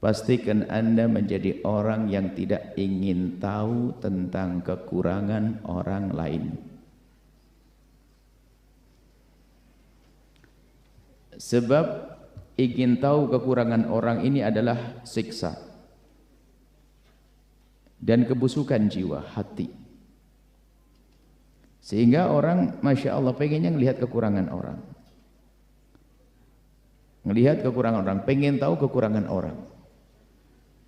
Pastikan Anda menjadi orang yang tidak ingin tahu tentang kekurangan orang lain. Sebab ingin tahu kekurangan orang ini adalah siksa dan kebusukan jiwa, hati. Sehingga orang, Masya Allah, pengennya melihat kekurangan orang. Melihat kekurangan orang, pengen tahu kekurangan orang.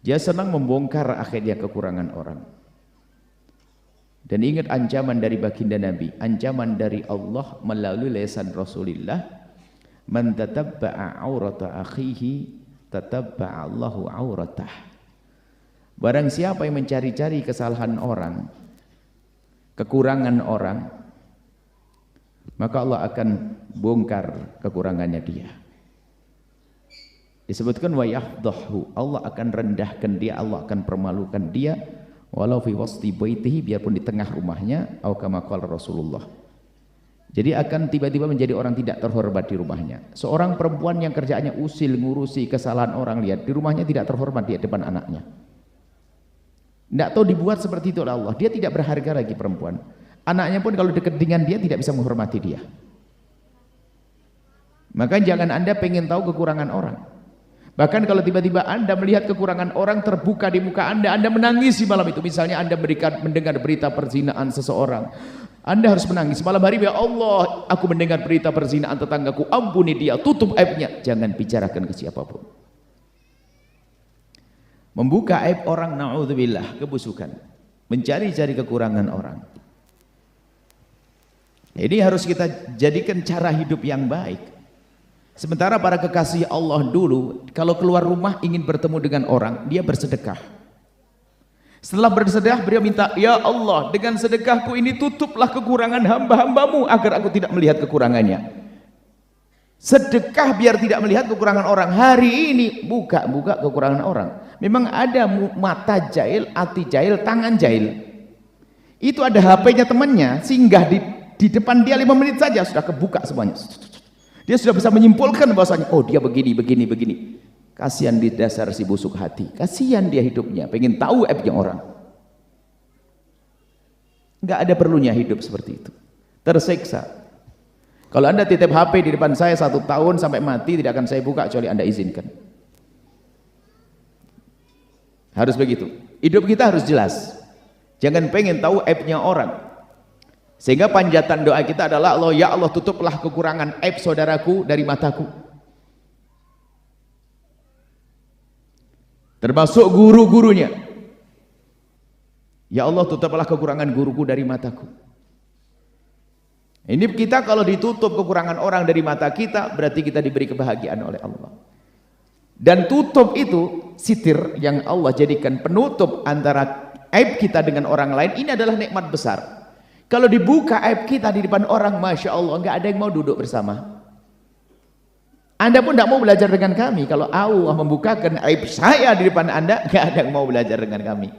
Dia senang membongkar akhirnya kekurangan orang. Dan ingat ancaman dari baginda Nabi, ancaman dari Allah melalui lisan Rasulullah, man tatabba'a aurata akhihi tatabba'a Allahu auratah. Barang siapa yang mencari-cari kesalahan orang, kekurangan orang, maka Allah akan bongkar kekurangannya dia. Disebutkan wa yafdahu, Allah akan rendahkan dia, Allah akan permalukan dia, walau fi wasti baitihi, biarpun di tengah rumahnya, atau kama qala Rasulullah. Jadi akan tiba-tiba menjadi orang tidak terhormat di rumahnya. Seorang perempuan yang kerjaannya usil ngurusi kesalahan orang, lihat di rumahnya tidak terhormat di depan anaknya. Tidak tahu dibuat seperti itu oleh Allah, dia tidak berharga lagi perempuan. Anaknya pun kalau dekat dengan dia tidak bisa menghormati dia. Maka jangan Anda pengen tahu kekurangan orang. Bahkan kalau tiba-tiba Anda melihat kekurangan orang terbuka di muka Anda menangis di malam itu. Misalnya Anda mendengar berita perzinaan seseorang, Anda harus menangis malam hari, ya Allah, aku mendengar berita perzinaan tetanggaku, ampuni dia, tutup aibnya. Jangan bicarakan ke siapapun. Membuka aib orang, na'udzubillah, kebusukan. Mencari-cari kekurangan orang. Ini harus kita jadikan cara hidup yang baik. Sementara para kekasih Allah dulu, kalau keluar rumah ingin bertemu dengan orang, dia bersedekah. Setelah bersedekah, beliau minta, ya Allah, dengan sedekahku ini tutuplah kekurangan hamba-hambamu agar aku tidak melihat kekurangannya. Sedekah biar tidak melihat kekurangan orang. Hari ini buka kekurangan orang. Memang ada mata jahil, hati jahil, tangan jahil. Itu ada HP-nya temannya, singgah di depan dia 5 menit saja sudah kebuka semuanya. Dia sudah bisa menyimpulkan bahwasanya, oh dia begini. Kasihan di dasar si busuk hati. Kasihan dia hidupnya, pengen tahu aibnya orang. Enggak ada perlunya hidup seperti itu. Tersiksa. Kalau Anda titip HP di depan saya 1 tahun sampai mati, tidak akan saya buka kecuali Anda izinkan. Harus begitu. Hidup kita harus jelas. Jangan pengen tahu aibnya orang. Sehingga panjatan doa kita adalah, Allah, ya Allah, tutuplah kekurangan aib saudaraku dari mataku. Termasuk guru-gurunya. Ya Allah, tutuplah kekurangan guruku dari mataku. Ini kita kalau ditutup kekurangan orang dari mata kita, berarti kita diberi kebahagiaan oleh Allah. Dan tutup itu, sitir yang Allah jadikan penutup antara aib kita dengan orang lain, ini adalah nikmat besar. Kalau dibuka aib kita di depan orang, Masya Allah, nggak ada yang mau duduk bersama. Anda pun tidak mau belajar dengan kami. Kalau Allah membukakan aib saya di depan Anda, nggak ada yang mau belajar dengan kami.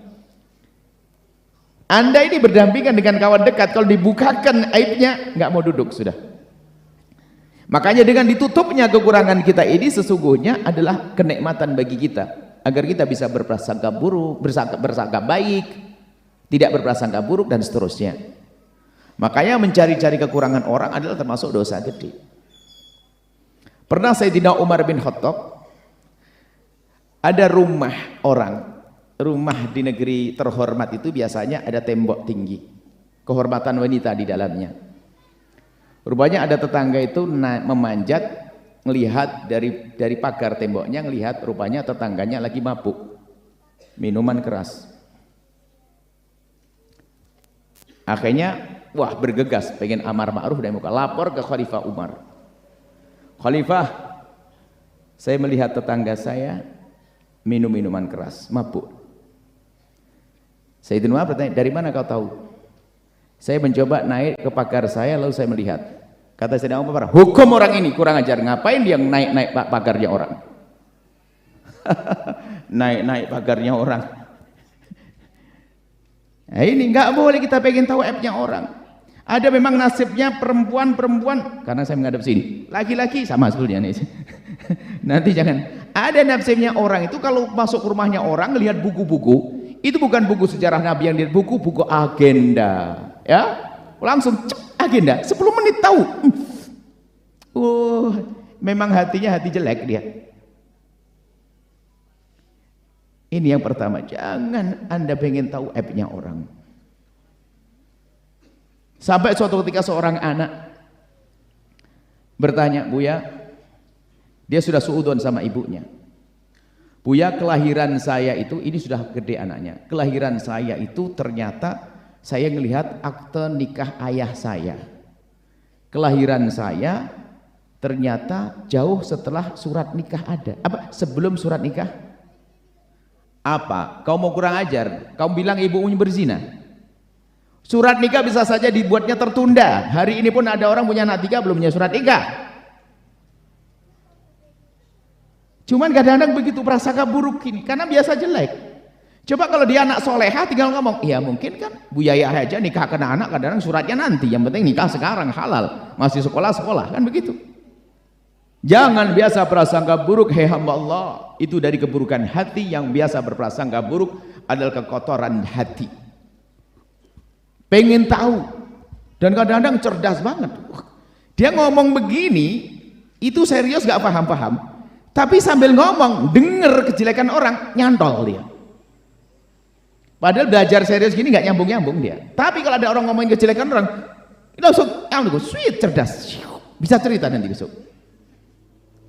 Anda ini berdampingan dengan kawan dekat, kalau dibukakan aibnya, nggak mau duduk sudah. Makanya dengan ditutupnya kekurangan kita ini sesungguhnya adalah kenikmatan bagi kita, agar kita bisa berprasangka buruk, bersangka baik, tidak berprasangka buruk dan seterusnya. Makanya mencari-cari kekurangan orang adalah termasuk dosa gede. Pernah Sayyidina Umar bin Khattab, ada rumah orang, rumah di negeri terhormat itu biasanya ada tembok tinggi, kehormatan wanita di dalamnya. Rupanya ada tetangga itu memanjat, melihat dari pagar temboknya, melihat rupanya tetangganya lagi mabuk minuman keras. Akhirnya wah, bergegas pengen amar ma'ruf dan muka, lapor ke Khalifah Umar. Khalifah, saya melihat tetangga saya minum minuman keras, mabuk. Sayyidina Umar bertanya, dari mana kau tahu? Saya mencoba naik ke pagar saya, lalu saya melihat. Kata Sayyidina Umar, hukum orang ini kurang ajar, ngapain dia naik pagarnya orang? naik pagarnya orang. Nah, ini nggak boleh kita pengen tahu aibnya orang. Ada memang nasibnya perempuan, karena saya menghadap sini, laki-laki sama sebetulnya nih. Nanti jangan, Ada nasibnya orang itu kalau masuk ke rumahnya orang lihat buku-buku, itu bukan buku sejarah Nabi yang lihat, buku agenda, ya langsung agenda 10 menit tahu. Memang hatinya hati jelek dia. Ini yang pertama, jangan Anda pengen tahu aibnya orang. Sampai suatu ketika seorang anak bertanya, Buya, dia sudah suudon sama ibunya. Buya, kelahiran saya itu, ini sudah gede anaknya, kelahiran saya itu ternyata saya melihat akte nikah ayah saya. Kelahiran saya ternyata jauh setelah surat nikah ada. Apa? Sebelum surat nikah? Apa? Kau mau kurang ajar? Kau bilang ibumu berzina? Surat nikah bisa saja dibuatnya tertunda. Hari ini pun ada orang punya anak 3 belum punya surat nikah. Cuman kadang-kadang begitu prasangka buruk ini karena biasa jelek. Coba kalau dia anak soleha tinggal ngomong, iya mungkin kan Bu Yaya aja nikah kena anak, kadang-kadang suratnya nanti, yang penting nikah sekarang halal, masih sekolah kan begitu. Jangan biasa prasangka buruk, hei hamba Allah, itu dari keburukan hati. Yang biasa berprasangka buruk adalah kekotoran hati. Pengen tahu, dan kadang-kadang cerdas banget. Dia ngomong begini, itu serius gak paham-paham. Tapi sambil ngomong, denger kejelekan orang, nyantol dia. Padahal belajar serius gini gak nyambung-nyambung dia. Tapi kalau ada orang ngomongin kejelekan orang, langsung, sweet, cerdas. Bisa cerita nanti besok.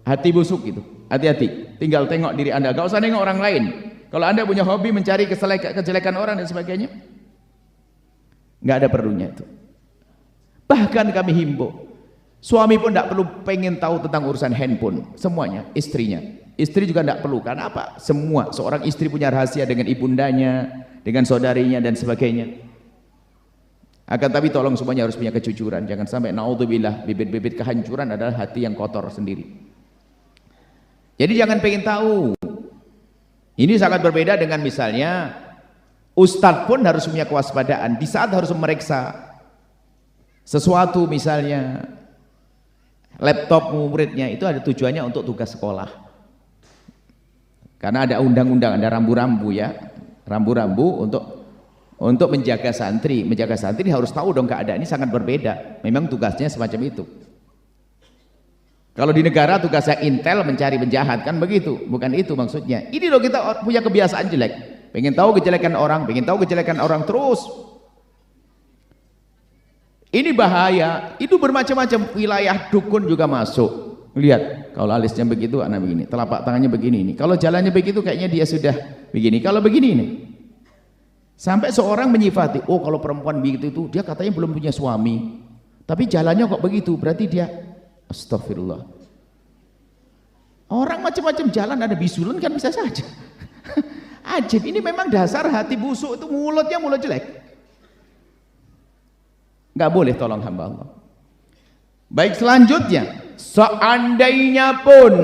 Hati busuk gitu, hati-hati. Tinggal tengok diri Anda, gak usah nengok orang lain. Kalau Anda punya hobi mencari kejelekan orang dan sebagainya, gak ada perlunya itu. Bahkan kami himbau, suami pun tidak perlu pengen tahu tentang urusan handphone, semuanya, istrinya. Istri juga tidak perlu, karena apa? Semua, seorang istri punya rahasia dengan ibundanya, dengan saudarinya dan sebagainya. Akan tapi tolong semuanya harus punya kejujuran, jangan sampai naudzubillah, bibit-bibit kehancuran adalah hati yang kotor sendiri. Jadi jangan pengen tahu. Ini sangat berbeda dengan misalnya, ustadz pun harus punya kewaspadaan, di saat harus memeriksa sesuatu misalnya, laptop muridnya itu ada tujuannya untuk tugas sekolah, karena ada undang-undang, ada rambu-rambu ya, rambu-rambu untuk menjaga santri harus tahu dong keadaan ini sangat berbeda, memang tugasnya semacam itu. Kalau di negara tugasnya intel mencari penjahat kan begitu, bukan itu maksudnya. Ini loh kita punya kebiasaan jelek, pengen tahu kejelekan orang terus. Ini bahaya, itu bermacam-macam, wilayah dukun juga masuk. Lihat, kalau alisnya begitu, anak begini, telapak tangannya begini ini. Kalau jalannya begitu, kayaknya dia sudah begini. Kalau begini ini, sampai seorang menyifati, oh kalau perempuan begitu itu, dia katanya belum punya suami, tapi jalannya kok begitu, berarti dia, astagfirullah. Orang macam-macam jalan, ada bisulan kan bisa saja. Ajib, ini memang dasar hati busuk itu, mulutnya mulut jelek. Nggak boleh, tolong hamba Allah. Baik, selanjutnya, seandainya pun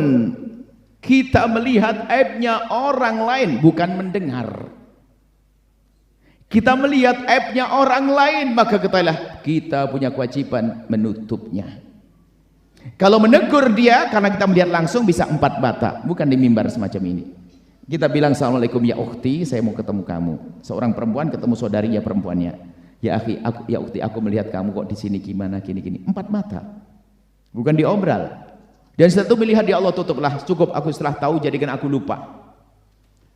kita melihat aibnya orang lain, bukan mendengar, kita melihat aibnya orang lain, maka ketahuilah kita punya kewajiban menutupnya. Kalau menegur dia karena kita melihat langsung bisa 4 mata, bukan di mimbar semacam ini. Kita bilang, assalamualaikum ya ukhti, saya mau ketemu kamu. Seorang perempuan ketemu saudarinya perempuannya. Ya akhi, ya ukhti, aku melihat kamu kok di sini gimana, gini-gini. 4 mata, bukan diobral. Dan setelah itu melihat dia, Allah tutuplah, cukup aku setelah tahu, jadikan aku lupa.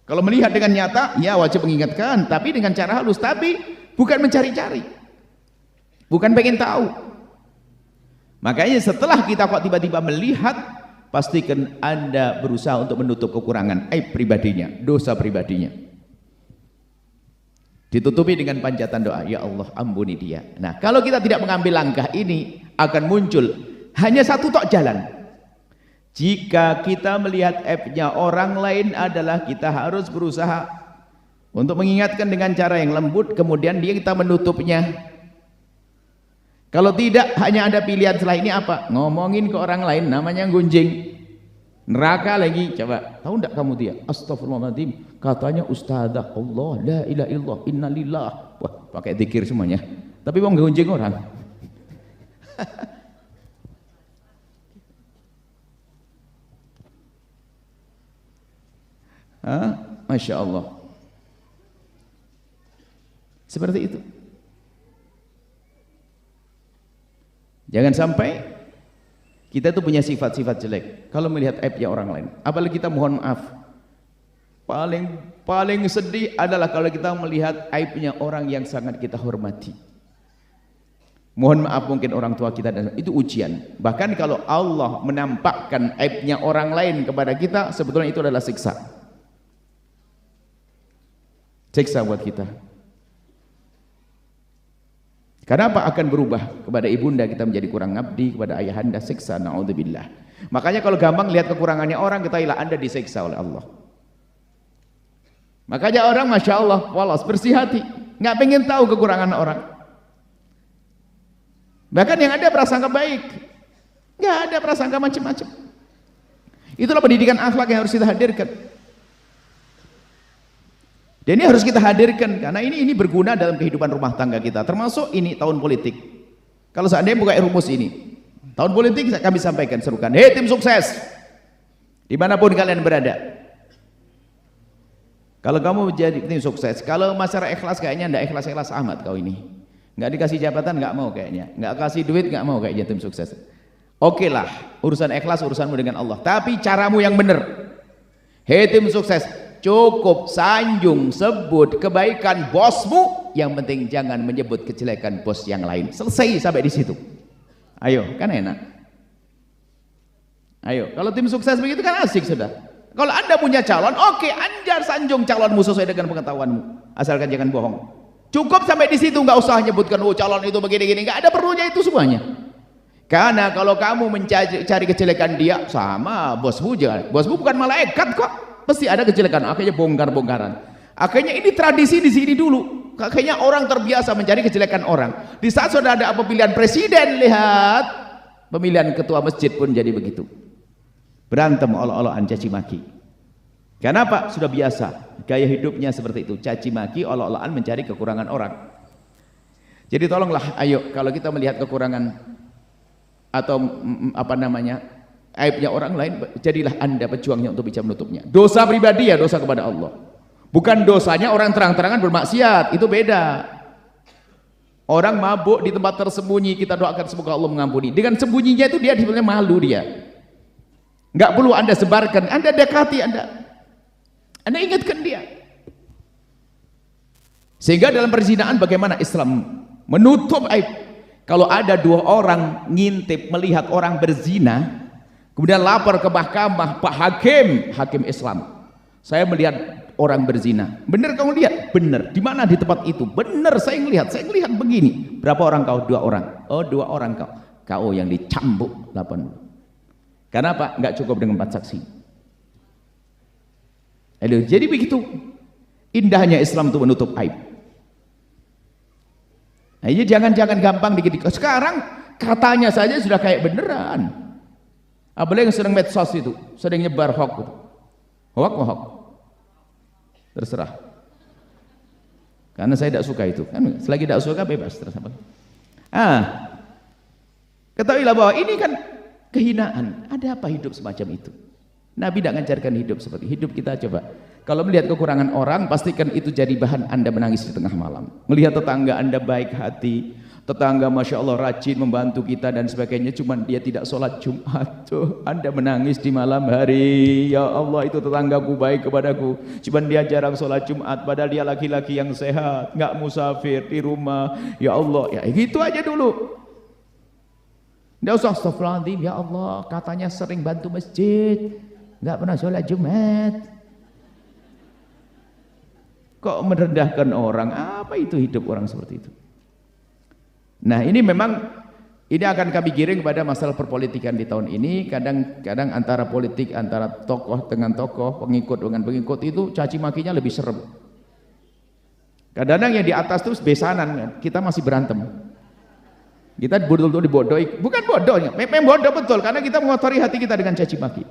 Kalau melihat dengan nyata, ya wajib mengingatkan, tapi dengan cara halus, tapi bukan mencari-cari, bukan pengen tahu. Makanya setelah kita kok tiba-tiba melihat, pastikan Anda berusaha untuk menutup kekurangan aib pribadinya, dosa pribadinya. Ditutupi dengan panjatan doa, ya Allah ampuni dia. Nah, kalau kita tidak mengambil langkah ini, akan muncul hanya satu tok jalan. Jika kita melihat aibnya orang lain adalah kita harus berusaha untuk mengingatkan dengan cara yang lembut, kemudian dia kita menutupnya. Kalau tidak, hanya ada pilihan setelah ini apa? Ngomongin ke orang lain, namanya gunjing. Neraka lagi, coba. Tahu enggak kamu dia? Astagfirullahaladzim, katanya ustadzah, Allah, la ilaha illallah, innalillah. Wah, pakai zikir semuanya. Tapi mau gunjing orang. Masya Allah. Seperti itu. Jangan sampai kita tuh punya sifat-sifat jelek kalau melihat aibnya orang lain. Apalagi kita mohon maaf. Paling sedih adalah kalau kita melihat aibnya orang yang sangat kita hormati. Mohon maaf, mungkin orang tua kita, dan itu ujian. Bahkan kalau Allah menampakkan aibnya orang lain kepada kita, sebetulnya itu adalah siksa. Siksa buat kita. Kenapa akan berubah? Kepada ibunda kita menjadi kurang ngabdi, kepada ayahanda siksa, naudzubillah. Makanya kalau gampang lihat kekurangannya orang, kita ilah Anda disiksa oleh Allah. Makanya orang Masya Allah, walas bersih hati, nggak pengen tahu kekurangan orang. Bahkan yang ada prasangka baik, nggak ada prasangka macam-macam. Itulah pendidikan akhlak yang harus kita hadirkan. Dan ini harus kita hadirkan karena ini berguna dalam kehidupan rumah tangga kita. Termasuk ini tahun politik. Kalau seandainya buka rumus ini, tahun politik kami sampaikan serukan, hei tim sukses, dimanapun kalian berada. Kalau kamu menjadi tim sukses, kalau masyarakat ikhlas kayaknya ndak ikhlas-ikhlas amat kau ini. Nggak dikasih jabatan nggak mau kayaknya, nggak kasih duit nggak mau kayaknya tim sukses. Oke lah, urusan ikhlas urusanmu dengan Allah. Tapi caramu yang benar. Hei tim sukses, cukup sanjung sebut kebaikan bosmu, yang penting jangan menyebut kejelekan bos yang lain. Selesai sampai di situ. Ayo, kan enak. Ayo, kalau tim sukses begitu kan asik sudah. Kalau Anda punya calon, oke, Anda sanjung calonmu sesuai dengan pengetahuanmu, asalkan jangan bohong. Cukup sampai di situ, nggak usah nyebutkan oh calon itu begini-gini, nggak ada perlunya itu semuanya. Karena kalau kamu mencari kejelekan dia, sama bosmu jangan. Bosmu bukan malaikat kok, pasti ada kejelekan. Akhirnya bongkar-bongkaran. Akhirnya ini tradisi di sini dulu. Akhirnya orang terbiasa mencari kejelekan orang. Di saat sudah ada pemilihan presiden, lihat pemilihan ketua masjid pun jadi begitu. Berantem olok-olokan caci maki. Kenapa? Sudah biasa gaya hidupnya seperti itu, caci maki, olok-olokan mencari kekurangan orang. Jadi tolonglah, ayo kalau kita melihat kekurangan atau apa namanya aibnya orang lain, jadilah Anda pejuangnya untuk bisa menutupnya. Dosa pribadi ya dosa kepada Allah, bukan dosanya orang terang-terangan bermaksiat, itu beda. Orang mabuk di tempat tersembunyi, kita doakan semoga Allah mengampuni. Dengan sembunyinya itu dia sebenarnya malu dia. Nggak perlu Anda sebarkan, Anda dekati, Anda ingatkan dia. Sehingga dalam perzinahan bagaimana Islam menutup aib. Kalau ada dua orang ngintip melihat orang berzina, kemudian lapor ke mahkamah, Pak Hakim Islam, saya melihat orang berzina. Benar kamu lihat? Benar. Di mana? Di tempat itu. Benar, saya ngelihat begini. Berapa orang kau? 2 orang. Oh, 2 orang kau. Kau yang dicambuk 8. Kenapa? Nggak cukup dengan 4 saksi. Jadi begitu indahnya Islam itu menutup aib. Nah, ini jangan gampang dikit-dikit. Sekarang katanya saja sudah kayak beneran. Apalagi yang sering medsos itu, sering nyebar hoax. Hoax. Terserah. Karena saya tidak suka itu. Kan selagi tidak suka bebas terserah. Ketahuilah bahwa ini kan kehinaan. Ada apa hidup semacam itu? Nabi tidak mengajarkan hidup seperti hidup kita. Coba kalau melihat kekurangan orang, pastikan itu jadi bahan Anda menangis di tengah malam. Melihat tetangga Anda baik hati, tetangga Masya Allah rajin membantu kita dan sebagainya, cuman dia tidak sholat Jumat, tuh Anda menangis di malam hari. Ya Allah, itu tetanggaku baik kepadaku, cuman dia jarang sholat Jumat, padahal dia laki-laki yang sehat, nggak musafir di rumah. Ya Allah, ya gitu aja dulu. Nggak usah astagfirullahaladzim, ya Allah katanya sering bantu masjid, nggak pernah sholat Jumat. Kok merendahkan orang? Apa itu hidup orang seperti itu? Nah, ini memang ini akan kami giring kepada masalah perpolitikan di tahun ini. Kadang-kadang antara politik, antara tokoh dengan tokoh, pengikut dengan pengikut itu caci makinya lebih serem. Kadang-kadang yang di atas itu besanan, kita masih berantem. Kita betul-betul dibodohi, bukan bodohnya, memang bodoh betul karena kita mengotori hati kita dengan caci maki.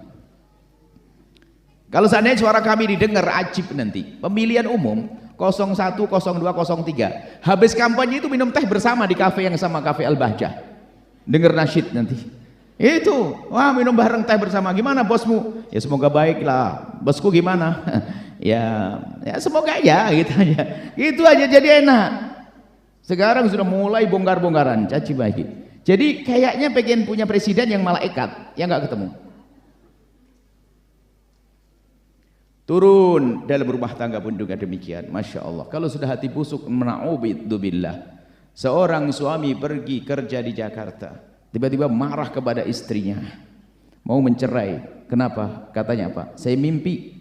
Kalau seandainya suara kami didengar, ajib nanti pemilihan umum 01, 02, 03 habis kampanye itu minum teh bersama di kafe yang sama, kafe Al-Bahjah, dengar nasyid nanti. Itu, wah minum bareng teh bersama, gimana bosmu? Ya semoga baiklah. Bosku gimana? ya semoga aja gitu aja. Itu aja jadi enak. Sekarang sudah mulai bongkar-bongkaran caci maki. Jadi kayaknya pengen punya presiden yang malaikat, yang nggak ketemu. Turun dalam rumah tangga pun juga demikian. Masya Allah. Kalau sudah hati busuk, na'udzubillah. Seorang suami pergi kerja di Jakarta, tiba-tiba marah kepada istrinya, mau mencerai. Kenapa? Katanya apa? Saya mimpi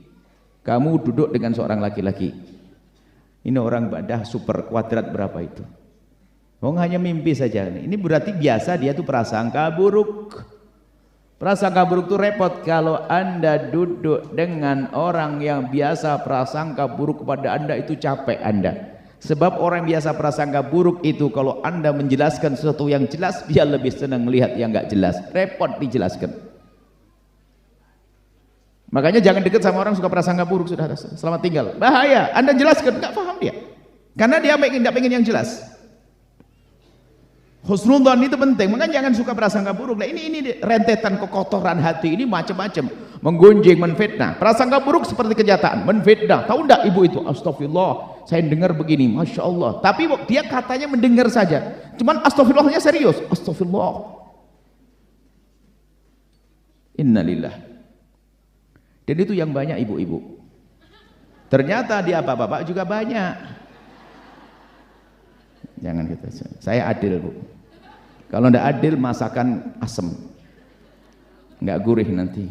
kamu duduk dengan seorang laki-laki. Ini orang badah super kuadrat berapa itu? Oh, hanya mimpi saja. Ini berarti biasa dia tuh prasangka buruk. Prasangka buruk itu repot kalau Anda duduk dengan orang yang biasa prasangka buruk kepada Anda, itu capek Anda. Sebab orang biasa prasangka buruk itu kalau Anda menjelaskan sesuatu yang jelas, dia lebih senang melihat yang nggak jelas. Repot dijelaskan. Makanya jangan dekat sama orang suka prasangka buruk, sudah selamat tinggal. Bahaya. Anda jelaskan, nggak paham dia. Karena dia nggak pengen yang jelas. Husnudzon itu penting, makanya jangan suka prasangka buruk. Nah, ini rentetan kekotoran hati ini macam-macam, menggunjing, menfitnah. Prasangka buruk seperti kenyataan, menfitnah. Tahu enggak ibu itu? Astagfirullah, saya dengar begini, masya Allah. Tapi dia katanya mendengar saja, cuman astagfirullahnya serius. Astagfirullah. Innalillah. Dan itu yang banyak ibu-ibu. Ternyata di bapak-bapak juga banyak. Jangan gitu. Saya adil, Bu. Kalau ndak adil masakan asem, nggak gurih nanti.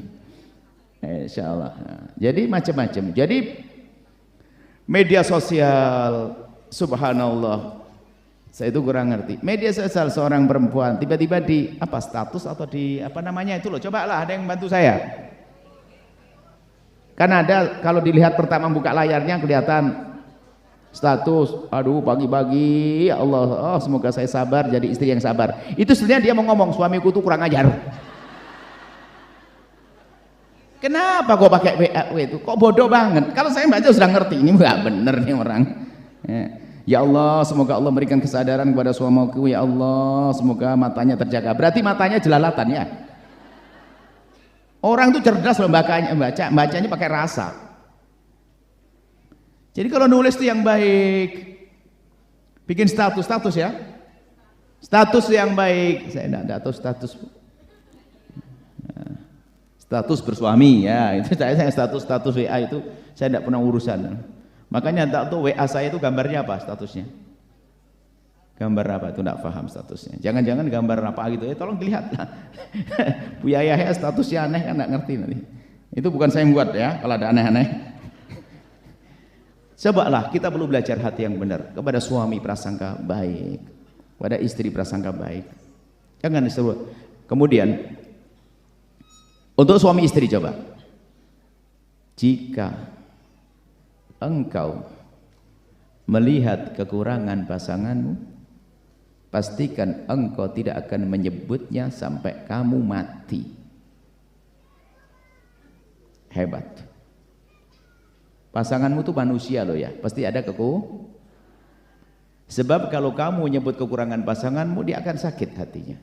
Insya Allah. Jadi macam-macam. Jadi media sosial, subhanallah. Saya itu kurang ngerti. Media sosial seorang perempuan tiba-tiba di apa status atau di apa namanya itu loh. Cobalah ada yang bantu saya. Kan ada kalau dilihat pertama buka layarnya kelihatan status, aduh pagi-pagi, ya Allah, oh, semoga saya sabar jadi istri yang sabar. Itu sebenarnya dia mau ngomong suamiku tuh kurang ajar. Kenapa kok pakai WA itu? Kok bodoh banget? Kalau saya baca sudah ngerti, ini nggak bener nih orang. Ya Allah, semoga Allah memberikan kesadaran kepada suamiku. Ya Allah, semoga matanya terjaga. Berarti matanya jelalatan ya. Orang tuh cerdas loh bacanya pakai rasa. Jadi kalau nulis itu yang baik, bikin status ya, status yang baik. Saya tidak tahu status, status bersuami ya. Itu saya status WA itu saya tidak pernah urusan. Makanya tak tahu WA saya itu gambarnya apa statusnya. Gambar apa itu tidak paham statusnya. Jangan-jangan gambar apa gitu ya. Tolong dilihat lah. Bu Yahya statusnya aneh kan tidak ngerti nanti. Itu bukan saya yang buat ya. Kalau ada aneh-aneh. Cobalah kita perlu belajar hati yang benar, kepada suami prasangka baik, pada istri prasangka baik. Jangan disebut. Kemudian untuk suami istri coba. Jika engkau melihat kekurangan pasanganmu, pastikan engkau tidak akan menyebutnya sampai kamu mati. Hebat. Pasanganmu tuh manusia loh ya, pasti ada sebab kalau kamu menyebut kekurangan pasanganmu, dia akan sakit hatinya,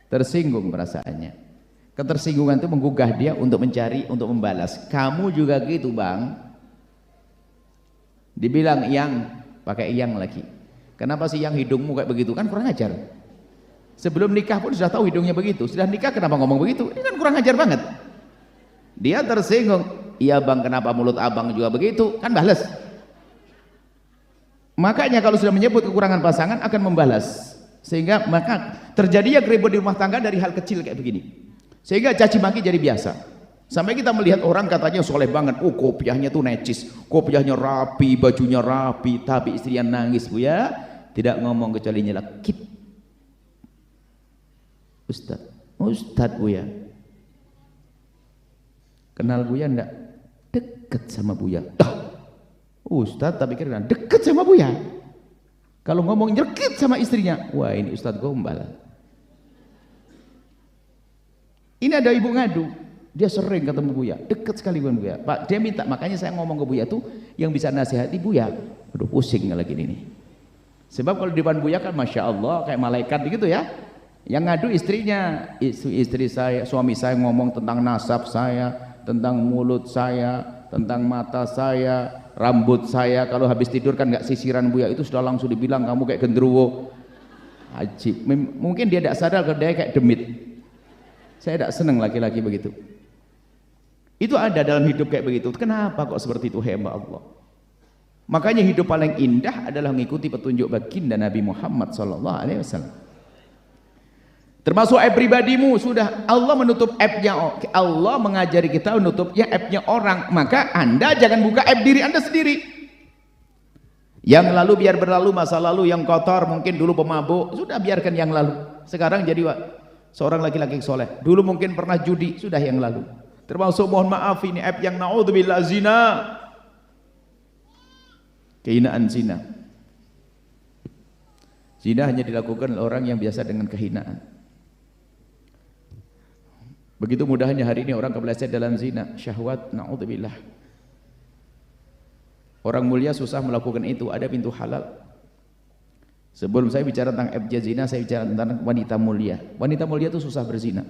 tersinggung perasaannya. Ketersinggungan itu menggugah dia untuk mencari, untuk membalas. Kamu juga gitu bang. Dibilang yang, pakai yang lagi. Kenapa sih yang hidungmu kayak begitu? Kan kurang ajar. Sebelum nikah pun sudah tahu hidungnya begitu, sudah nikah kenapa ngomong begitu? Ini kan kurang ajar banget. Dia tersinggung. Iya bang, kenapa mulut abang juga begitu? Kan balas. Makanya kalau sudah menyebut kekurangan pasangan akan membalas. Sehingga maka terjadinya ribut di rumah tangga dari hal kecil kayak begini. Sehingga caci maki jadi biasa. Sampai kita melihat orang katanya soleh banget. Oh kopiahnya tuh necis, kopiahnya rapi, bajunya rapi, tapi istrinya nangis bu ya. Tidak ngomong kecuali nyelakit. Ustadz bu ya. Kenal Buya enggak? Deket sama Buya. Ustadz tapi kira deket sama Buya. Kalau ngomong deket sama istrinya, wah ini Ustadz gombal. Ini ada ibu ngadu, dia sering ketemu Buya, deket sekali dengan Buya. Pak, dia minta, makanya saya ngomong ke Buya tuh yang bisa nasihati Buya. Aduh pusing lagi ini. Sebab kalau di depan Buya kan masya Allah kayak malaikat gitu ya. Yang ngadu istrinya, istri saya, suami saya ngomong tentang nasab saya, tentang mulut saya, tentang mata saya, rambut saya. Kalau habis tidur kan nggak sisiran Buya, itu sudah langsung dibilang kamu kayak genderuwo. Ajib. Mungkin dia tidak sadar kalau dia kayak demit. Saya tidak senang laki-laki begitu. Itu ada dalam hidup kayak begitu. Kenapa kok seperti itu, hamba Allah? Makanya hidup paling indah adalah mengikuti petunjuk baginda Nabi Muhammad SAW. Termasuk aib pribadimu, sudah Allah menutup aibnya, Allah mengajari kita menutupnya aibnya orang. Maka Anda jangan buka aib diri Anda sendiri. Yang lalu biar berlalu, masa lalu yang kotor, mungkin dulu pemabuk, sudah biarkan yang lalu. Sekarang jadi seorang laki-laki soleh. Dulu mungkin pernah judi, sudah yang lalu. Termasuk mohon maaf ini aib yang naudzubillah zina. Kehinaan zina. Zina hanya dilakukan oleh orang yang biasa dengan kehinaan. Begitu mudahnya hari ini orang kepleset dalam zina, syahwat, naudzubillah. Orang mulia susah melakukan itu, ada pintu halal. Sebelum saya bicara tentang aib zina, saya bicara tentang wanita mulia. Wanita mulia itu susah berzina.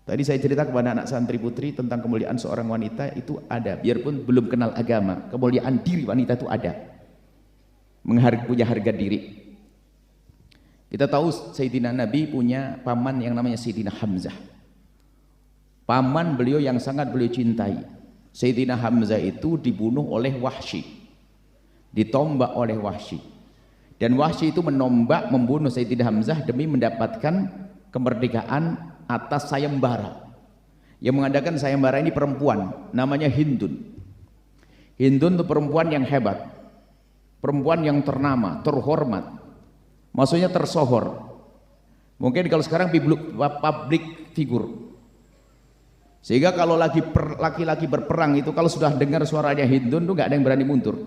Tadi saya cerita kepada anak santri putri tentang kemuliaan seorang wanita itu ada, biarpun belum kenal agama, kemuliaan diri wanita itu ada. Punya harga diri. Kita tahu Sayyidina Nabi punya paman yang namanya Sayyidina Hamzah. Paman beliau yang sangat beliau cintai. Sayyidina Hamzah itu dibunuh oleh Wahsy. Ditombak oleh Wahsy. Dan Wahsy itu menombak membunuh Sayyidina Hamzah demi mendapatkan kemerdekaan atas sayembara. Yang mengadakan sayembara ini perempuan, namanya Hindun. Hindun itu perempuan yang hebat, perempuan yang ternama, terhormat, maksudnya tersohor. Mungkin kalau sekarang public figure. Sehingga kalau laki-laki berperang itu, kalau sudah dengar suaranya Hindun tuh nggak ada yang berani mundur.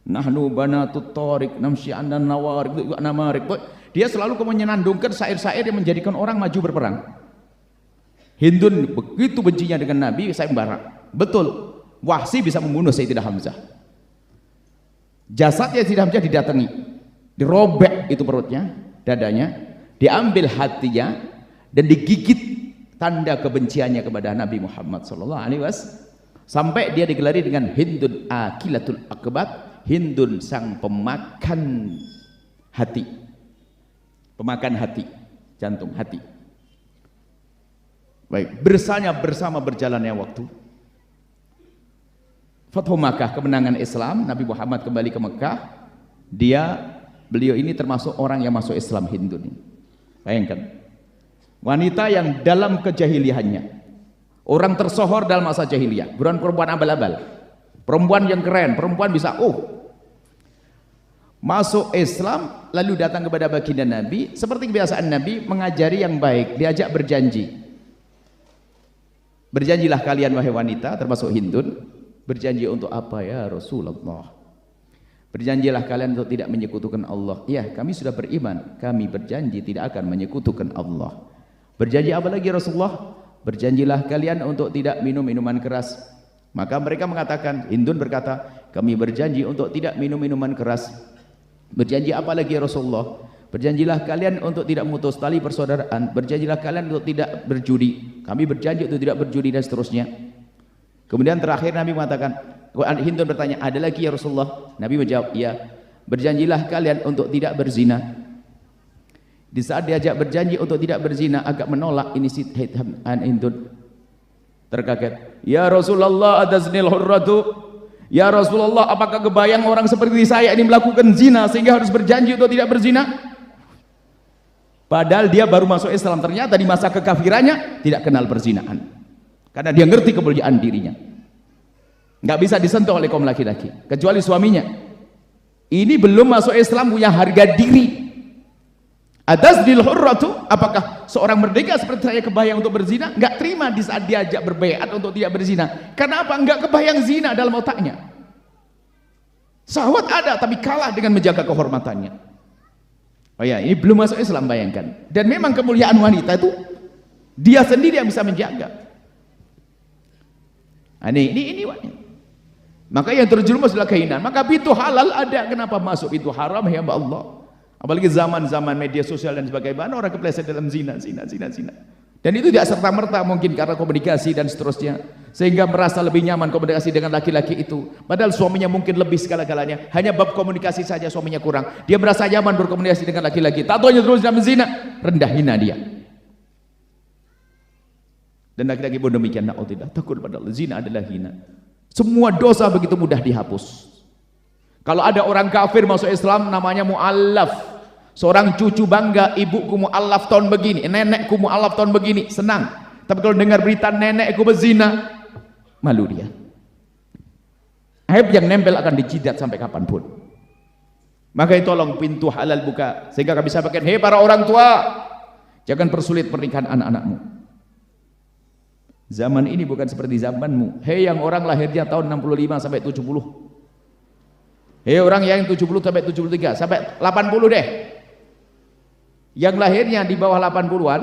Nahnu banatut thariq namshi andan nawarik namarik. Dia selalu menyenandungkan syair-syair yang menjadikan orang maju berperang. Hindun begitu bencinya dengan Nabi sayembara. Betul, Wahsy bisa membunuh Sayyidina Hamzah. Jasadnya Sayyidina Hamzah didatangi, dirobek itu perutnya, dadanya, diambil hatinya dan digigit, tanda kebenciannya kepada Nabi Muhammad SAW. Sampai dia digelari dengan Hindun akilatul akbat, Hindun sang pemakan hati, pemakan hati, jantung hati. Baik, bersama berjalannya waktu, Fathu Makkah, kemenangan Islam, Nabi Muhammad kembali ke Mekah. Beliau ini termasuk orang yang masuk Islam, Hindun ini. Bayangkan, wanita yang dalam kejahiliannya, orang tersohor dalam masa jahiliyah, bukan perempuan abal-abal, perempuan yang keren, perempuan bisa masuk Islam, lalu datang kepada baginda Nabi. Seperti kebiasaan Nabi, mengajari yang baik, diajak berjanji. Berjanjilah kalian wahai wanita, termasuk Hindun. Berjanji untuk apa ya Rasulullah? Berjanjilah kalian untuk tidak menyekutukan Allah. Ya, kami sudah beriman, kami berjanji tidak akan menyekutukan Allah. Berjanji apa lagi Rasulullah? Berjanjilah kalian untuk tidak minum minuman keras. Maka mereka mengatakan, Hindun berkata, kami berjanji untuk tidak minum minuman keras. Berjanji apa lagi Rasulullah? Berjanjilah kalian untuk tidak memutus tali persaudaraan. Berjanjilah kalian untuk tidak berjudi. Kami berjanji untuk tidak berjudi, dan seterusnya. Kemudian terakhir Nabi mengatakan, Hindun bertanya, ada lagi ya Rasulullah? Nabi menjawab, ya. Berjanjilah kalian untuk tidak berzina. Di saat diajak berjanji untuk tidak berzina, agak menolak, ini si Hindun terkaget. Ya Rasulullah, adaznil hurratu. Ya Rasulullah, apakah kebayang orang seperti saya ini melakukan zina sehingga harus berjanji untuk tidak berzina? Padahal dia baru masuk Islam, ternyata di masa kekafirannya tidak kenal perzinaan. Karena dia ngerti kemuliaan dirinya. Nggak bisa disentuh oleh kaum laki-laki, kecuali suaminya. Ini belum masuk Islam, punya harga diri. Adaznil hurratu, apakah seorang merdeka seperti saya kebayang untuk berzina? Enggak terima di saat diajak berbaiat untuk tidak berzina. Kenapa? Enggak kebayang zina dalam otaknya. Syahwat ada, tapi kalah dengan menjaga kehormatannya. Oh ya, ini belum masuk Islam, bayangkan. Dan memang kemuliaan wanita itu dia sendiri yang bisa menjaga. Nah, ini maka yang terjerumus adalah kehinaan. Maka pintu halal ada, kenapa masuk pintu haram ya Allah? Apalagi zaman-zaman media sosial dan sebagainya, orang kepleset dalam zina. Dan itu tidak serta-merta mungkin karena komunikasi dan seterusnya, sehingga merasa lebih nyaman komunikasi dengan laki-laki itu. Padahal suaminya mungkin lebih segala-galanya, hanya bab komunikasi saja suaminya kurang. Dia merasa nyaman berkomunikasi dengan laki-laki, tak taunya terus dalam zina, rendah hina dia. Dan laki-laki pun demikian, na'udzubillah, takut pada Allah, zina adalah hina. Semua dosa begitu mudah dihapus. Kalau ada orang kafir masuk Islam namanya mu'allaf. Seorang cucu bangga, ibuku mu'allaf tahun begini, nenekku mu'allaf tahun begini, senang. Tapi kalau dengar berita nenekku berzina, malu dia. Aib yang nempel akan dijidat sampai kapanpun. Maka tolong pintu halal buka, sehingga kami sampaikan, hei para orang tua, jangan persulit pernikahan anak-anakmu. Zaman ini bukan seperti zamanmu. Hei yang orang lahirnya tahun 65 sampai 70. Hei orang yang 70 sampai 73, sampai 80 deh. Yang lahirnya di bawah 80-an,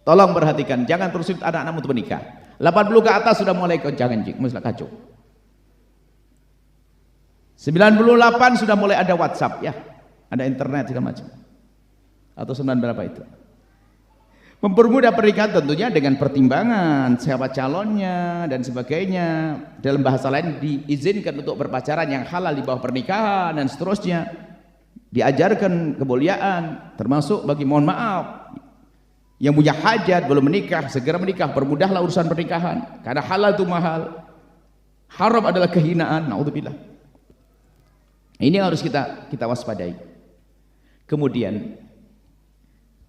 tolong perhatikan, jangan persulit anak-anakmu untuk menikah. 80 ke atas sudah mulai goncang-ganjing, mesti kacau. 98 sudah mulai ada WhatsApp ya, ada internet segala macam. Atau 9 berapa itu? Mempermudah pernikahan tentunya dengan pertimbangan siapa calonnya dan sebagainya. Dalam bahasa lain diizinkan untuk berpacaran yang halal di bawah pernikahan dan seterusnya. Diajarkan kemuliaan, termasuk bagi mohon maaf yang punya hajat belum menikah, segera menikah, permudahlah urusan pernikahan karena halal itu mahal, haram adalah kehinaan, naudzubillah. Ini harus kita waspadai. Kemudian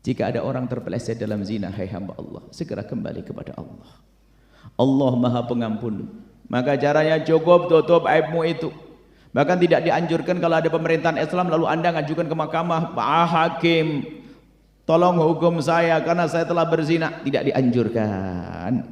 jika ada orang terpeleset dalam zina, hai hamba Allah, segera kembali kepada Allah. Allah Maha Pengampun. Maka caranya cukup tutup aibmu itu. Bahkan tidak dianjurkan kalau ada pemerintahan Islam lalu Anda ngajukan ke mahkamah, Pak Hakim, tolong hukum saya karena saya telah berzina. Tidak dianjurkan.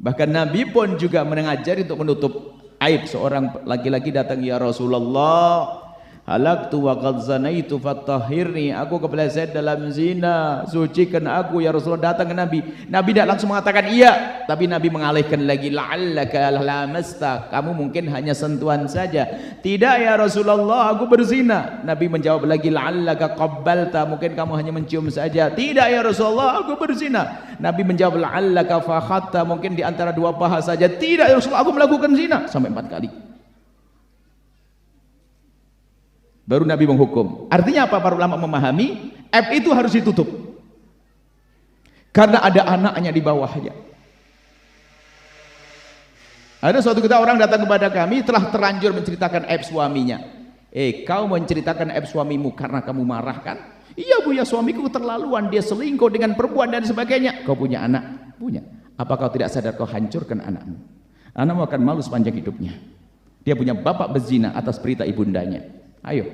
Bahkan Nabi pun juga mengajari untuk menutup aib. Seorang laki-laki datang, ya Rasulullah, halaktu wa qad zanaitu fattahhirni, aku kepleset dalam zina, sucikan aku ya Rasulullah. Datang ke Nabi, Nabi tidak langsung mengatakan iya, tapi Nabi mengalihkan lagi, la'allaka lamasta, kamu mungkin hanya sentuhan saja. Tidak ya Rasulullah, aku berzina. Nabi menjawab lagi, la'allaka qabbalta, mungkin kamu hanya mencium saja. Tidak ya Rasulullah, aku berzina. Nabi menjawab, la'allaka fakhatta, mungkin di antara dua paha saja. Tidak ya Rasulullah, aku melakukan zina. Sampai 4 kali. Baru Nabi menghukum. Artinya apa? Para ulama memahami aib itu harus ditutup karena ada anaknya di bawahnya. Ada suatu ketika orang datang kepada kami telah terlanjur menceritakan aib suaminya. Kau menceritakan aib suamimu karena kamu marah kan? Iya bu, ya suamiku keterlaluan, dia selingkuh dengan perempuan dan sebagainya. Kau punya anak? Punya. Apa kau tidak sadar kau hancurkan anakmu? Anakmu akan malu sepanjang hidupnya. Dia punya bapak berzina atas perintah ibundanya. Ayo,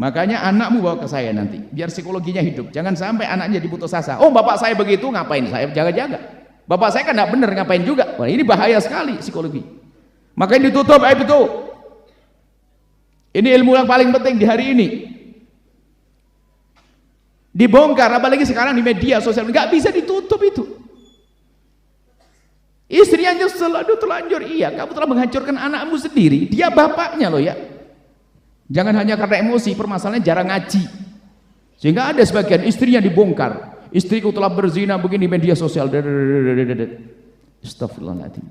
makanya anakmu bawa ke saya nanti biar psikologinya hidup. Jangan sampai anaknya diputus asa. Oh bapak saya begitu, ngapain saya jaga-jaga? Bapak saya kan tidak benar, ngapain juga? Wah ini bahaya sekali psikologi. Makanya ditutup aib itu. Ini ilmu yang paling penting di hari ini. Dibongkar, apalagi sekarang di media sosial, nggak bisa ditutup itu. Istrinya nyesel, aduh terlanjur. Iya, kamu telah menghancurkan anakmu sendiri. Dia bapaknya loh ya. Jangan hanya karena emosi, permasalahannya jarang ngaji. Sehingga ada sebagian istrinya dibongkar. Istriku telah berzina begini di media sosial. Astagfirullahaladzim.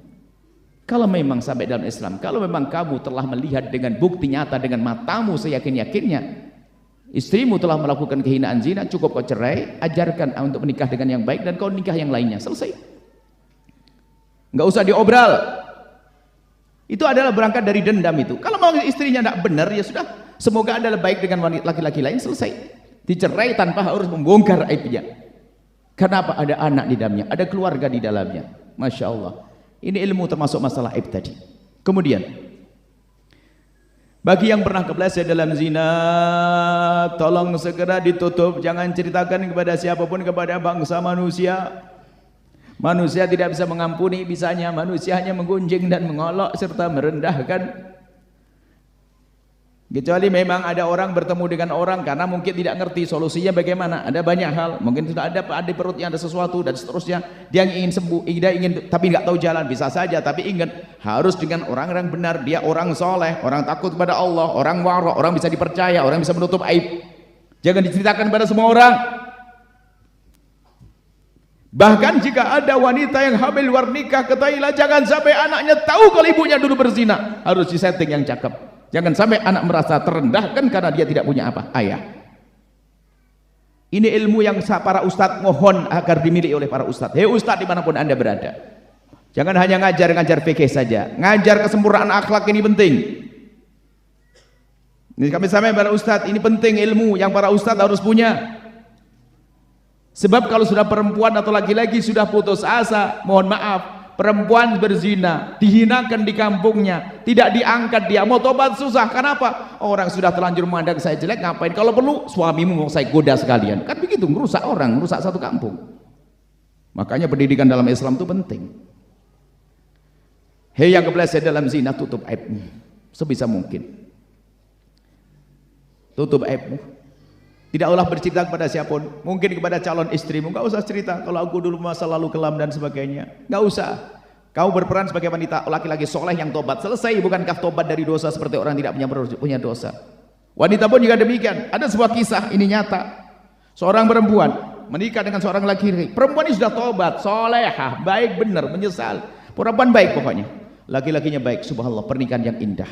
Kalau memang sampai dalam Islam, kalau memang kamu telah melihat dengan bukti nyata dengan matamu seyakin-yakinnya istrimu telah melakukan kehinaan zina, cukup kau cerai, ajarkan untuk menikah dengan yang baik dan kau nikah yang lainnya, selesai. Nggak usah diobral. Itu adalah berangkat dari dendam itu. Kalau mau istrinya tidak benar, ya sudah, semoga adalah baik dengan wanita laki-laki lain, selesai. Dicerai tanpa harus membongkar aibnya. Kenapa? Ada anak di dalamnya, ada keluarga di dalamnya. Masya Allah. Ini ilmu termasuk masalah aib tadi. Kemudian, bagi yang pernah kepleset dalam zina, tolong segera ditutup. Jangan ceritakan kepada siapapun, kepada bangsa manusia. Manusia tidak bisa mengampuni, bisanya manusia hanya menggunjing dan mengolok serta merendahkan. Kecuali memang ada orang bertemu dengan orang karena mungkin tidak ngerti solusinya bagaimana. Ada banyak hal, mungkin sudah ada di perutnya ada sesuatu dan seterusnya. Dia ingin sembuh, dia ingin tapi nggak tahu jalan, bisa saja. Tapi ingat, harus dengan orang-orang benar. Dia orang soleh, orang takut kepada Allah, orang wara, orang bisa dipercaya, orang bisa menutup aib. Jangan diceritakan pada semua orang. Bahkan jika ada wanita yang hamil luar nikah, ketahuilah jangan sampai anaknya tahu kalau ibunya dulu berzina. Harus disetting yang cakep. Jangan sampai anak merasa terendahkan karena dia tidak punya apa? Ayah. Ini ilmu yang para ustadz mohon agar dimiliki oleh para ustadz. Hei ustadz dimanapun anda berada, jangan hanya ngajar fikih saja. Ngajar kesempurnaan akhlak ini penting. Ini kami sampaikan para ustadz, ini penting ilmu yang para ustadz harus punya. Sebab kalau sudah perempuan atau laki-laki sudah putus asa, mohon maaf, perempuan berzina, dihinakan di kampungnya, tidak diangkat, dia mau tobat susah. Kenapa? Orang sudah terlanjur memandang saya jelek, ngapain? Kalau perlu suamimu mau saya goda sekalian. Kan begitu, merusak orang, merusak satu kampung. Makanya pendidikan dalam Islam itu penting. Hei yang kepleset dalam zina, tutup aibmu sebisa mungkin. Tutup aibmu. Tidak usah bercerita kepada siapapun, mungkin kepada calon istrimu, nggak usah cerita kalau aku dulu masa lalu kelam dan sebagainya, nggak usah. Kau berperan sebagai wanita, laki-laki soleh yang tobat, selesai. Bukankah tobat dari dosa seperti orang tidak punya dosa? Wanita pun juga demikian. Ada sebuah kisah, ini nyata. Seorang perempuan menikah dengan seorang laki-laki. Perempuan ini sudah tobat, solehah, baik benar, menyesal. Perempuan baik pokoknya. Laki-lakinya baik, subhanallah, pernikahan yang indah.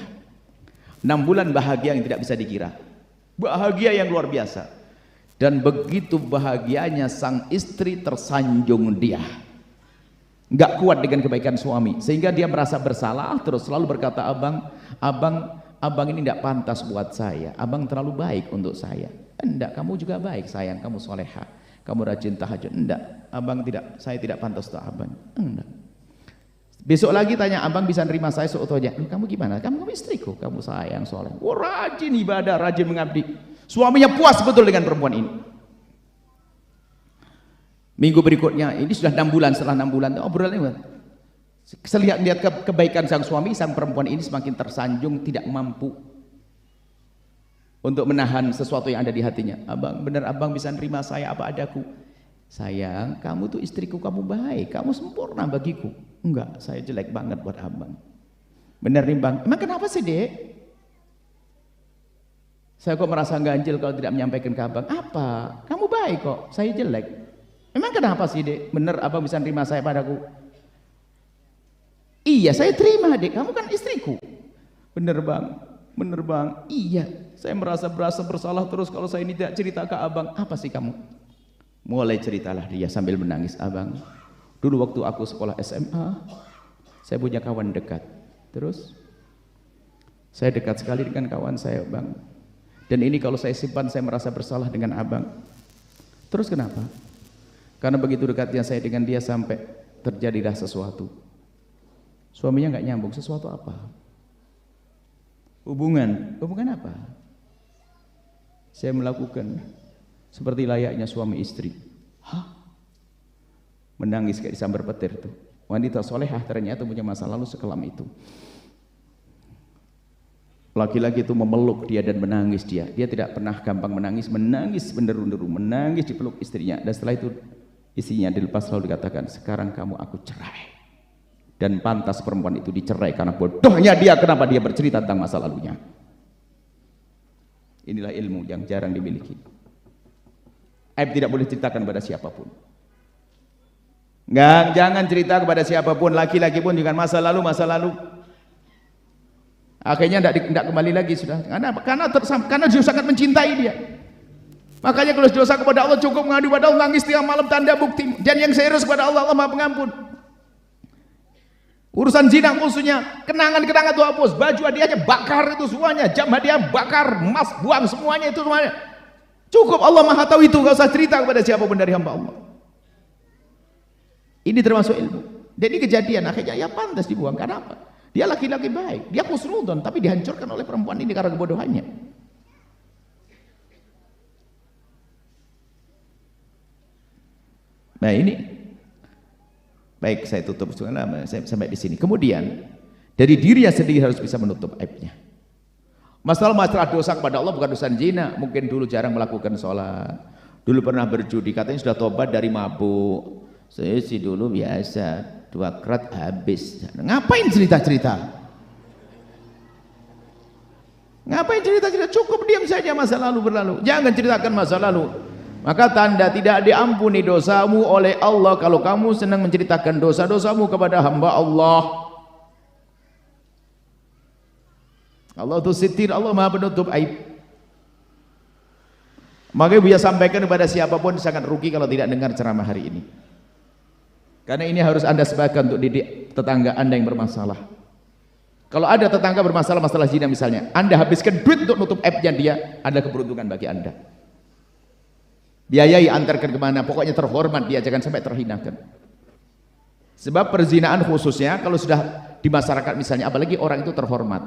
6 bulan bahagia yang tidak bisa dikira. Bahagia yang luar biasa. Dan begitu bahagianya sang istri tersanjung dia. Nggak kuat dengan kebaikan suami, sehingga dia merasa bersalah, terus selalu berkata, abang ini tidak pantas buat saya, abang terlalu baik untuk saya. Enggak, kamu juga baik sayang, kamu soleha, kamu rajin tahajud. Enggak, abang tidak, saya tidak pantas untuk abang. Enggak. Besok lagi tanya, abang bisa nerima saya seutuhnya? Kamu gimana? Kamu istriku, kamu sayang soleh, rajin ibadah, rajin mengabdi. Suaminya puas betul dengan perempuan ini. Minggu berikutnya, ini sudah 6 bulan, setelah 6 bulan obrolannya, lihat kebaikan sang suami, sang perempuan ini semakin tersanjung, tidak mampu untuk menahan sesuatu yang ada di hatinya. Abang, benar abang bisa nerima saya apa adaku? Sayang, kamu tuh istriku, kamu baik, kamu sempurna bagiku. Enggak, saya jelek banget buat abang. Benar nih bang, emang kenapa sih dek? Saya kok merasa ganjil kalau tidak menyampaikan ke abang. Apa? Kamu baik kok, saya jelek. Emang kenapa sih dek? Bener abang bisa nerima saya padaku? Iya saya terima dek, kamu kan istriku. Bener bang, bener bang. Iya, saya merasa bersalah terus kalau saya ini tidak cerita ke abang. Apa sih kamu? Mulai ceritalah dia sambil menangis. Abang, dulu waktu aku sekolah SMA, saya punya kawan dekat. Terus saya dekat sekali dengan kawan saya bang. Dan ini kalau saya simpan saya merasa bersalah dengan abang. Terus kenapa? Karena begitu dekatnya saya dengan dia sampai terjadilah sesuatu. Suaminya nggak nyambung. Sesuatu apa? Hubungan apa? Saya melakukan seperti layaknya suami istri. Hah? Menangis kayak disambar petir tuh. Wanita solehah ternyata punya masa lalu sekelam itu. Laki-laki itu memeluk dia dan menangis dia. Dia tidak pernah gampang menangis menderu-deru, menangis dipeluk istrinya. Dan setelah itu istrinya dilepas, lalu dikatakan, sekarang kamu aku cerai. Dan pantas perempuan itu dicerai karena bodohnya dia, kenapa dia bercerita tentang masa lalunya. Inilah ilmu yang jarang dimiliki. Aib tidak boleh ceritakan pada siapapun. Jangan cerita kepada siapapun, laki-laki pun juga masa lalu. Akhirnya tidak kembali lagi sudah. Karena dia sangat mencintai dia. Makanya kalau dosa kepada Allah cukup mengadu pada Allah, nangis tiap malam tanda bukti. Dan yang serius kepada Allah, Allah Maha Pengampun. Urusan zina khususnya, kenangan-kenangan itu hapus, baju hadiahnya bakar itu semuanya, jam hadiah bakar, emas buang semuanya itu semuanya. Cukup Allah Maha tahu itu, gak usah cerita kepada siapapun dari hamba Allah. Ini termasuk ilmu. Jadi kejadian akhirnya ya pantas dibuang. Karena apa? Dia laki-laki baik, dia khusnudon, tapi dihancurkan oleh perempuan ini karena kebodohannya. Nah ini, baik saya tutup saya sampai di sini. Kemudian dari dirinya sendiri harus bisa menutup aibnya. Masalah dosa kepada Allah bukan dosa zina. Mungkin dulu jarang melakukan sholat, dulu pernah berjudi, katanya sudah tobat dari mabuk. Saya sih dulu biasa 2 kerat habis. Ngapain cerita-cerita? Ngapain cerita-cerita? Cukup diam saja, masa lalu berlalu. Jangan ceritakan masa lalu. Maka tanda tidak diampuni dosamu oleh Allah kalau kamu senang menceritakan dosa-dosamu kepada hamba Allah. Allah itu sitir, Allah maha penutup aib. Maka Buya sampaikan kepada siapapun sangat rugi kalau tidak dengar ceramah hari ini. Karena ini harus Anda sebarkan untuk didik tetangga Anda yang bermasalah. Kalau ada tetangga bermasalah masalah zina misalnya, Anda habiskan duit untuk nutup aibnya dia, ada keberuntungan bagi Anda. Biayai, antarkan kemana, pokoknya terhormat dia, jangan sampai terhinakan. Sebab perzinaan khususnya kalau sudah di masyarakat misalnya, apalagi orang itu terhormat,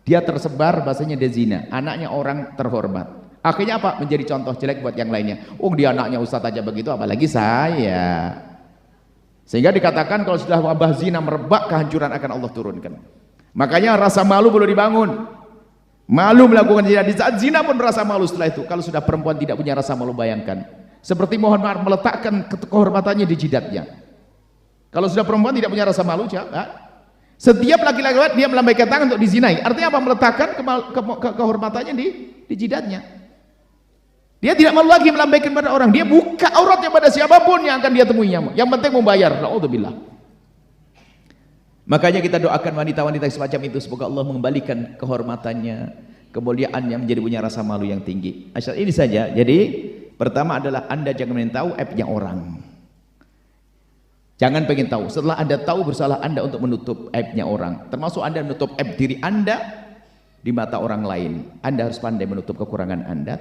dia tersebar bahasanya dia zina, anaknya orang terhormat. Akhirnya apa? Menjadi contoh jelek buat yang lainnya. Oh, dia anaknya ustadz aja begitu, apalagi saya. Sehingga dikatakan kalau sudah wabah zina merebak, kehancuran akan Allah turunkan. Makanya rasa malu perlu dibangun. Malu melakukan zina, di saat zina pun rasa malu setelah itu. Kalau sudah perempuan tidak punya rasa malu, bayangkan. Seperti mohon maaf meletakkan kehormatannya di jidatnya. Kalau sudah perempuan tidak punya rasa malu, setiap laki-laki dia melambaikan tangan untuk dizinai. Artinya apa? Meletakkan kehormatannya di jidatnya. Dia tidak malu lagi melambaikan pada orang. Dia buka auratnya pada siapapun yang akan dia temuinya. Yang penting membayar. Na'udzubillah. Makanya kita doakan wanita-wanita semacam itu, semoga Allah mengembalikan kehormatannya, kemuliaannya menjadi punya rasa malu yang tinggi. Asal ini saja. Jadi pertama adalah Anda jangan ingin tahu aibnya orang. Jangan pengen tahu. Setelah Anda tahu, bersalah Anda untuk menutup aibnya orang. Termasuk Anda menutup aib diri Anda di mata orang lain. Anda harus pandai menutup kekurangan Anda.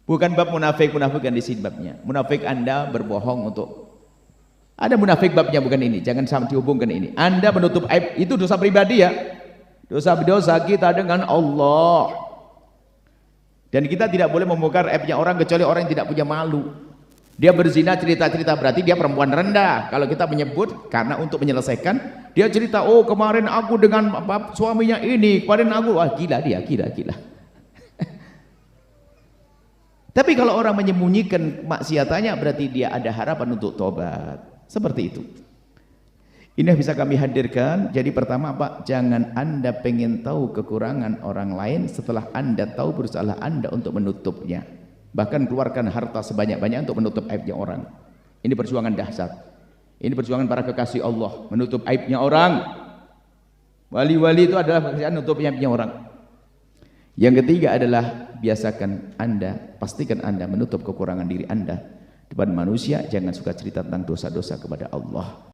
Bukan bab munafik kan di sini babnya. Munafik Anda berbohong untuk. Ada munafik babnya, bukan ini. Jangan sampai dihubungkan ini. Anda menutup aib itu dosa pribadi ya. Dosa kita dengan Allah. Dan kita tidak boleh membongkar aibnya orang kecuali orang yang tidak punya malu. Dia berzina cerita-cerita berarti dia perempuan rendah. Kalau kita menyebut karena untuk menyelesaikan, dia cerita, oh kemarin aku dengan suaminya ini, kemarin aku, wah gila dia, gila. Tapi kalau orang menyembunyikan maksiatannya berarti dia ada harapan untuk tobat. Seperti itu. Ini yang bisa kami hadirkan. Jadi pertama Pak, jangan Anda pengen tahu kekurangan orang lain setelah Anda tahu bersalah Anda untuk menutupnya. Bahkan keluarkan harta sebanyak-banyak untuk menutup aibnya orang. Ini perjuangan dahsyat. Ini perjuangan para kekasih Allah, menutup aibnya orang. Wali-wali itu adalah pekerjaan menutup aibnya orang. Yang ketiga adalah biasakan Anda, pastikan Anda menutup kekurangan diri Anda depan manusia. Jangan suka cerita tentang dosa-dosa kepada Allah.